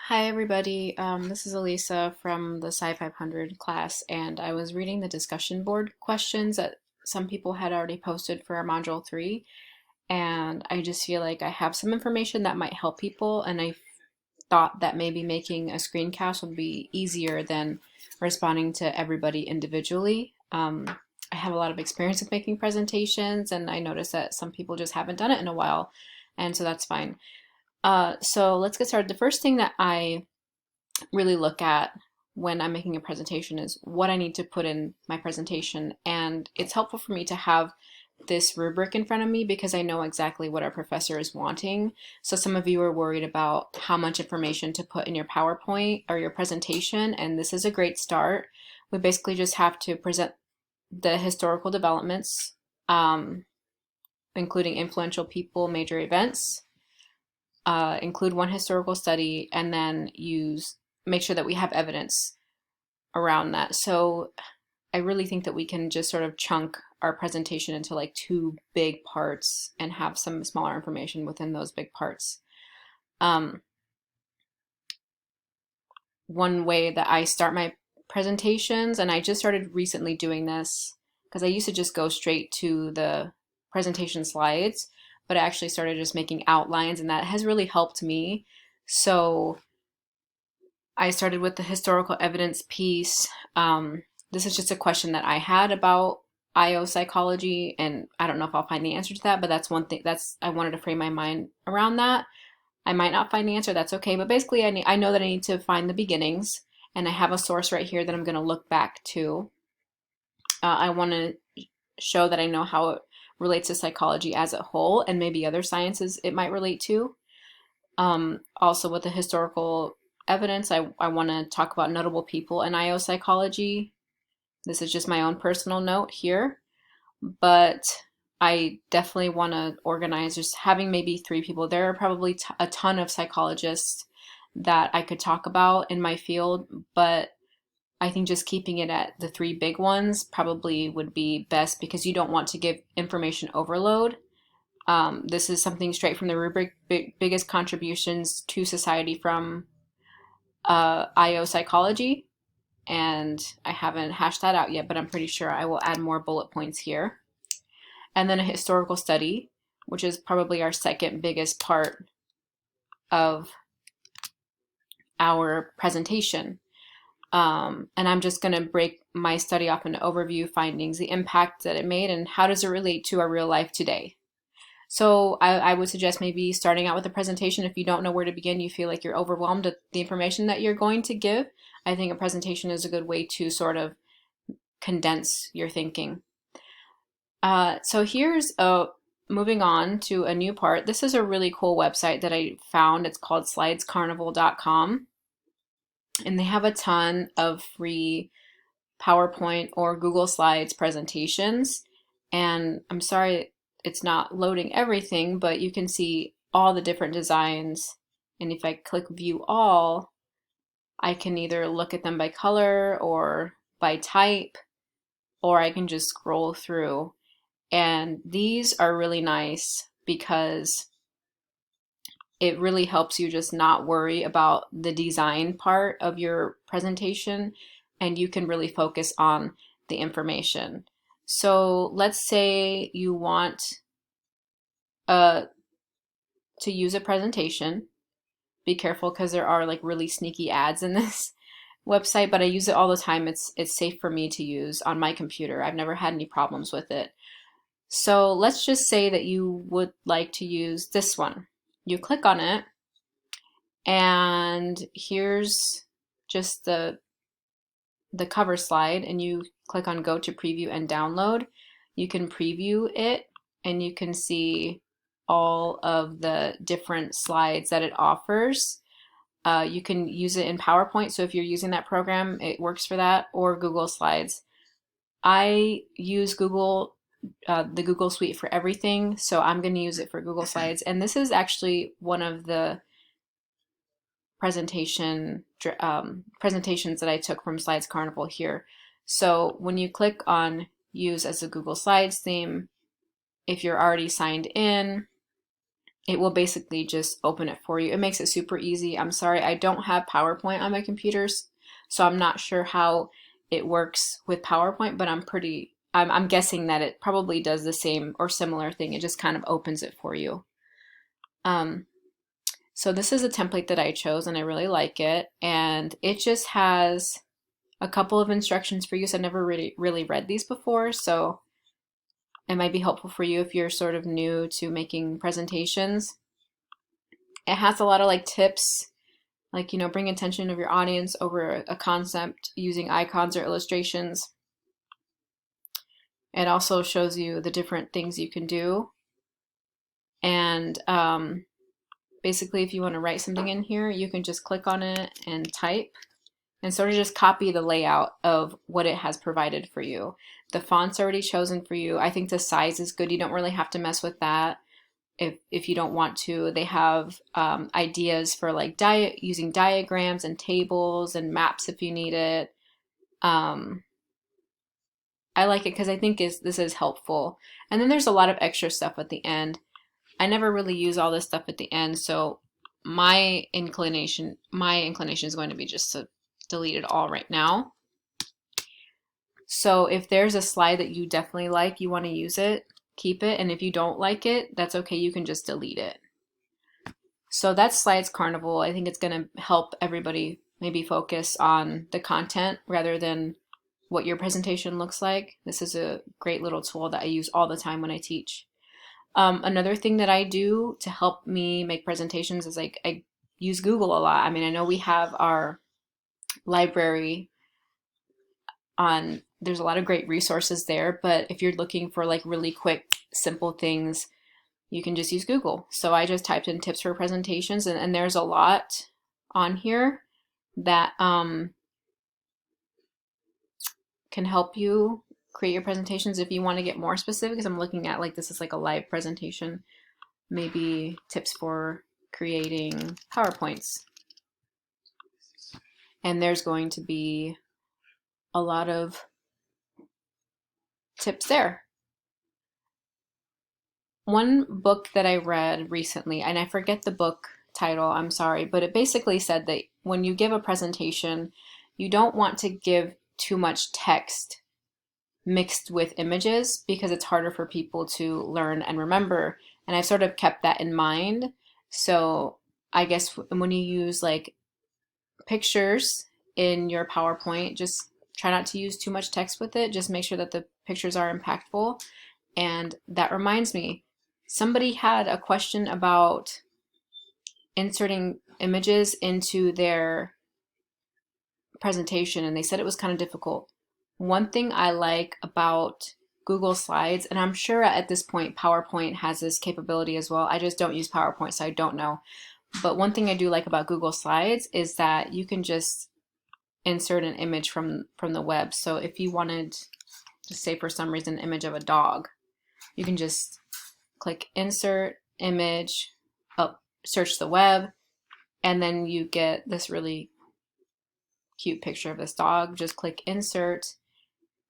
Hi everybody, this is Elisa from the Sci 500 class, and I was reading the discussion board questions that some people had already posted for our Module 3, and I just feel like I have some information that might help people, and I thought that maybe making a screencast would be easier than responding to everybody individually. I have a lot of experience with making presentations, and I noticed that some people just haven't done it in a while, and so that's fine. So let's get started. The first thing that I really look at when I'm making a presentation is what I need to put in my presentation. And it's helpful for me to have this rubric in front of me because I know exactly what our professor is wanting. So some of you are worried about how much information to put in your PowerPoint or your presentation, and this is a great start. We basically just have to present the historical developments, including influential people, major events, include one historical study, and then make sure that we have evidence around that. So I really think that we can just sort of chunk our presentation into like two big parts and have some smaller information within those big parts. One way that I start my presentations, and I just started recently doing this because I used to just go straight to the presentation slides, but I actually started just making outlines, and that has really helped me. So I started with the historical evidence piece. This is just a question that I had about IO psychology, and I don't know if I'll find the answer to that, but that's one thing I wanted to frame my mind around that. I might not find the answer, that's okay, but basically I know that I need to find the beginnings, and I have a source right here that I'm going to look back to. I want to show that I know how it relates to psychology as a whole, and maybe other sciences it might relate to. Also with the historical evidence, I want to talk about notable people in IO psychology. This is just my own personal note here, but I definitely want to organize just having maybe three people. There are probably a ton of psychologists that I could talk about in my field, but I think just keeping it at the three big ones probably would be best because you don't want to give information overload. This is something straight from the rubric, biggest contributions to society from IO psychology, and I haven't hashed that out yet, but I'm pretty sure I will add more bullet points here. And then a historical study, which is probably our second biggest part of our presentation. And I'm just going to break my study off into overview findings, the impact that it made, and how does it relate to our real life today. So I would suggest maybe starting out with a presentation. If you don't know where to begin, you feel like you're overwhelmed with the information that you're going to give, I think a presentation is a good way to sort of condense your thinking. So here's moving on to a new part. This is a really cool website that I found. It's called slidescarnival.com, and they have a ton of free PowerPoint or Google Slides presentations. And I'm sorry it's not loading everything, but you can see all the different designs. And if I click view all, I can either look at them by color or by type, or I can just scroll through. And these are really nice because it really helps you just not worry about the design part of your presentation, and you can really focus on the information. So let's say you want uh, to use a presentation. Be careful because there are like really sneaky ads in this website, but I use it all the time. It's safe for me to use on my computer. I've never had any problems with it. So let's just say that you would like to use this one. You click on it, and here's just the cover slide, and you click on go to preview and download. You can preview it, and you can see all of the different slides that it offers. You can use it in PowerPoint, so if you're using that program, it works for that, or Google Slides. I use the Google Suite for everything, so I'm going to use it for Google Slides. And this is actually one of the presentations that I took from Slides Carnival here. So when you click on use as a Google Slides theme, if you're already signed in, it will basically just open it for you. It makes it super easy. I'm sorry, I don't have PowerPoint on my computers, so I'm not sure how it works with PowerPoint, but I'm guessing that it probably does the same or similar thing. It just kind of opens it for you. Um, so this is a template that I chose and I really like it. And it just has a couple of instructions for you. So I've never really read these before. So it might be helpful for you if you're sort of new to making presentations. It has a lot of like tips, like, bring attention of your audience over a concept using icons or illustrations. It also shows you the different things you can do. And basically, if you want to write something in here, you can just click on it and type and sort of just copy the layout of what it has provided for you. The font's already chosen for you. I think the size is good. You don't really have to mess with that if you don't want to. They have ideas for like using diagrams and tables and maps if you need it. I like it because I think this is helpful. And then there's a lot of extra stuff at the end. I never really use all this stuff at the end, so my inclination is going to be just to delete it all right now. So if there's a slide that you definitely like, you want to use it, keep it, and if you don't like it, that's okay, you can just delete it. So that's Slides Carnival. I think it's going to help everybody maybe focus on the content rather than what your presentation looks like. This is a great little tool that I use all the time when I teach. Another thing that I do to help me make presentations is like I use Google a lot. I mean, I know we have our library on, there's a lot of great resources there, but if you're looking for like really quick, simple things, you can just use Google. So I just typed in tips for presentations, and there's a lot on here that can help you create your presentations. If you want to get more specific, because I'm looking at like this is like a live presentation, maybe tips for creating PowerPoints. And there's going to be a lot of tips there. One book that I read recently, and I forget the book title, I'm sorry, but it basically said that when you give a presentation, you don't want to give too much text mixed with images because it's harder for people to learn and remember. And I've sort of kept that in mind. So I guess when you use like pictures in your PowerPoint, just try not to use too much text with it. Just make sure that the pictures are impactful. And that reminds me, somebody had a question about inserting images into their presentation, and they said it was kind of difficult. One thing I like about Google Slides, and I'm sure at this point PowerPoint has this capability as well. I just don't use PowerPoint, so I don't know. But one thing I do like about Google Slides is that you can just insert an image from the web. So if you wanted to say for some reason an image of a dog, you can just click insert image, search the web, and then you get this really cute picture of this dog. Just click insert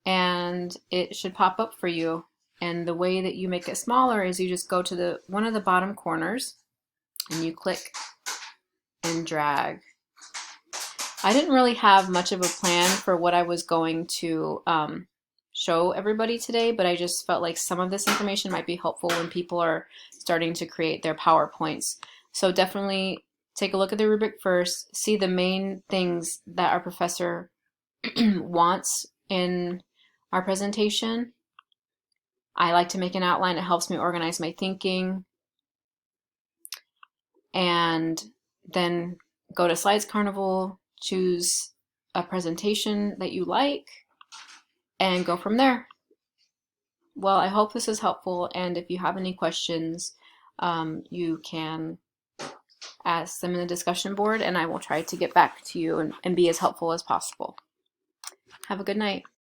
and it should pop up for you. And the way that you make it smaller is you just go to one of the bottom corners and you click and drag. I didn't really have much of a plan for what I was going to show everybody today, but I just felt like some of this information might be helpful when people are starting to create their PowerPoints. So definitely take a look at the rubric first, see the main things that our professor wants in our presentation. I like to make an outline. It helps me organize my thinking. And then go to Slides Carnival, choose a presentation that you like, and go from there. Well, I hope this is helpful, and if you have any questions, you can ask them in the discussion board, and I will try to get back to you and be as helpful as possible. Have a good night.